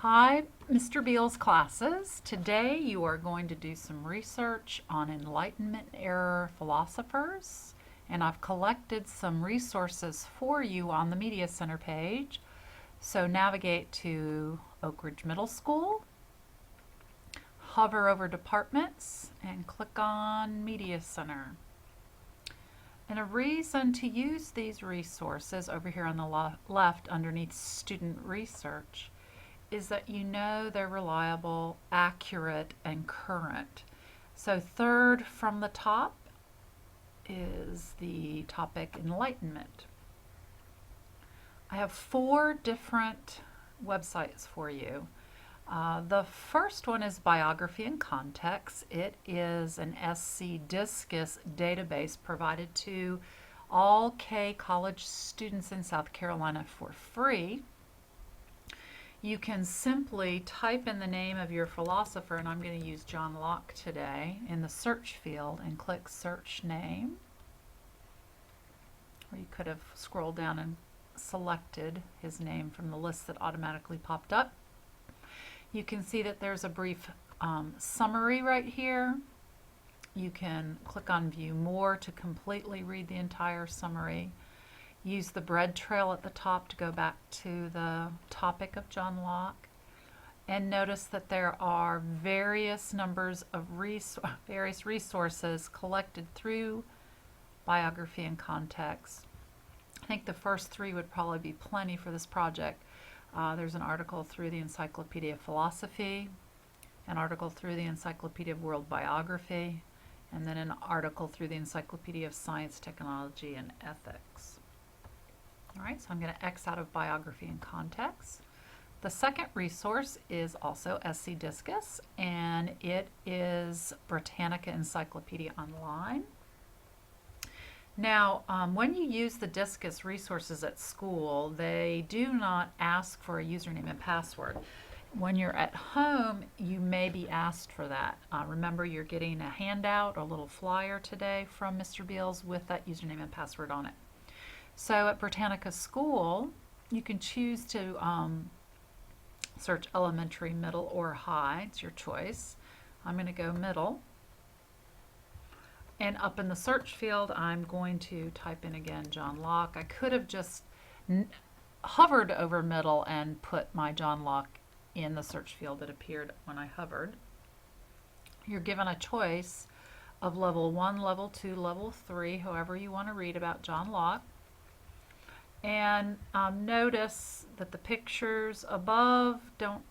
Hi, Mr. Beal's classes. Today you are going to do some research on Enlightenment era philosophers, and I've collected some resources for you on the Media Center page. So navigate to Oak Ridge Middle School, hover over Departments, and click on Media Center. And a reason to use these resources over here on the left underneath Student Research is that you know they're reliable, accurate, and current. So third from the top is the topic Enlightenment. I have 4 different websites for you. The first one is Biography and Context. It is an SC Discus database provided to all K college students in South Carolina for free. You can simply type in the name of your philosopher, and I'm going to use John Locke today, in the search field and click Search Name. Or you could have scrolled down and selected his name from the list that automatically popped up. You can see that there's a brief summary right here. You can click on View More to completely read the entire summary. Use the bread trail at the top to go back to the topic of John Locke. And notice that there are various numbers of various resources collected through Biography and Context. I think the first 3 would probably be plenty for this project. There's an article through the Encyclopedia of Philosophy, an article through the Encyclopedia of World Biography, and then an article through the Encyclopedia of Science, Technology, and Ethics. All right, so I'm going to X out of Biography and Context. The second resource is also SC Discus, and it is Britannica Encyclopedia Online. Now, when you use the Discus resources at school, they do not ask for a username and password. When you're at home, you may be asked for that. Remember, you're getting a handout or a little flyer today from Mr. Beals with that username and password on it. So at Britannica School, you can choose to search elementary, middle, or high. It's your choice. I'm going to go middle. And up in the search field, I'm going to type in again John Locke. I could have just hovered over middle and put my John Locke in the search field that appeared when I hovered. You're given a choice of level 1, level 2, level 3, however you want to read about John Locke. And notice that the pictures above don't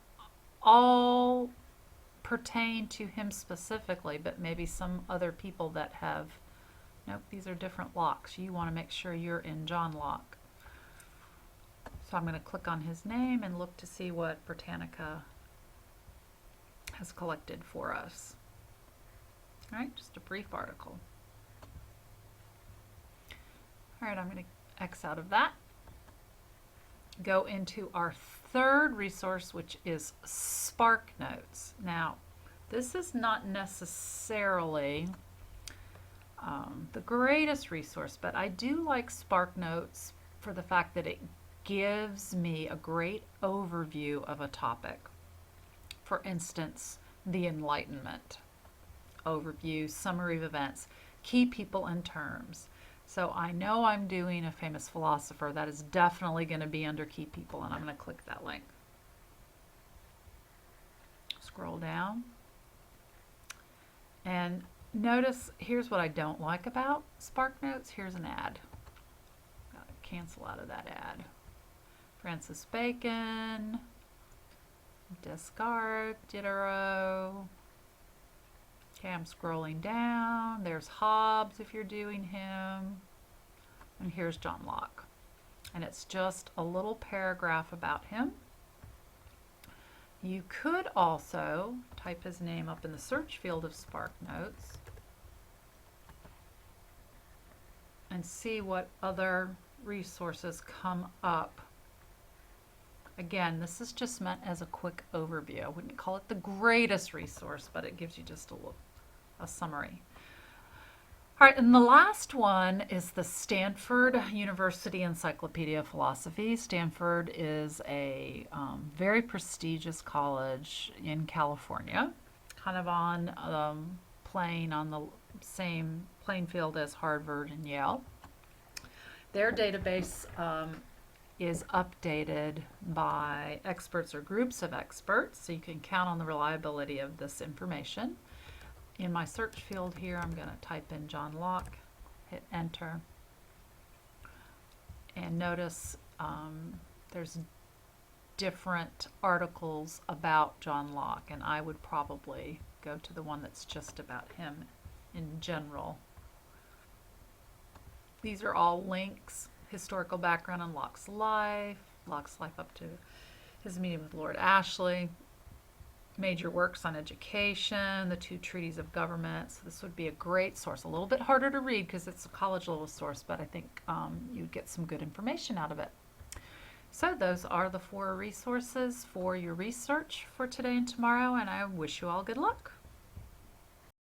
all pertain to him specifically, but maybe some other people that have, nope, these are different Locks. You want to make sure you're in John Locke. So I'm going to click on his name and look to see what Britannica has collected for us. All right, just a brief article. All right, I'm going to X out of that. Go into our third resource, which is Spark Notes. Now, this is not necessarily the greatest resource, but I do like Spark Notes for the fact that it gives me a great overview of a topic. For instance, the Enlightenment overview, summary of events, key people and terms. So I know I'm doing a famous philosopher. That is definitely going to be under key people, and I'm going to click that link. Scroll down. And notice, here's what I don't like about Spark Notes. Here's an ad. Got to cancel out of that ad. Francis Bacon, discard, Diderot. Okay, I'm scrolling down. There's Hobbes if you're doing him. And here's John Locke. And it's just a little paragraph about him. You could also type his name up in the search field of Spark Notes and see what other resources come up. Again, this is just meant as a quick overview. I wouldn't call it the greatest resource, but it gives you just a summary. All right, and the last one is the Stanford University Encyclopedia of Philosophy. Stanford is a very prestigious college in California, kind of on the same playing field as Harvard and Yale. Their database is updated by experts or groups of experts, so you can count on the reliability of this information. In my search field here, I'm going to type in John Locke, hit enter, and notice there's different articles about John Locke, and I would probably go to the one that's just about him in general. These are all links: historical background on Locke's life up to his meeting with Lord Ashley, major works on education, the 2 treaties of government. So this would be a great source. A little bit harder to read because it's a college level source, but I think you'd get some good information out of it. So those are the 4 resources for your research for today and tomorrow, and I wish you all good luck.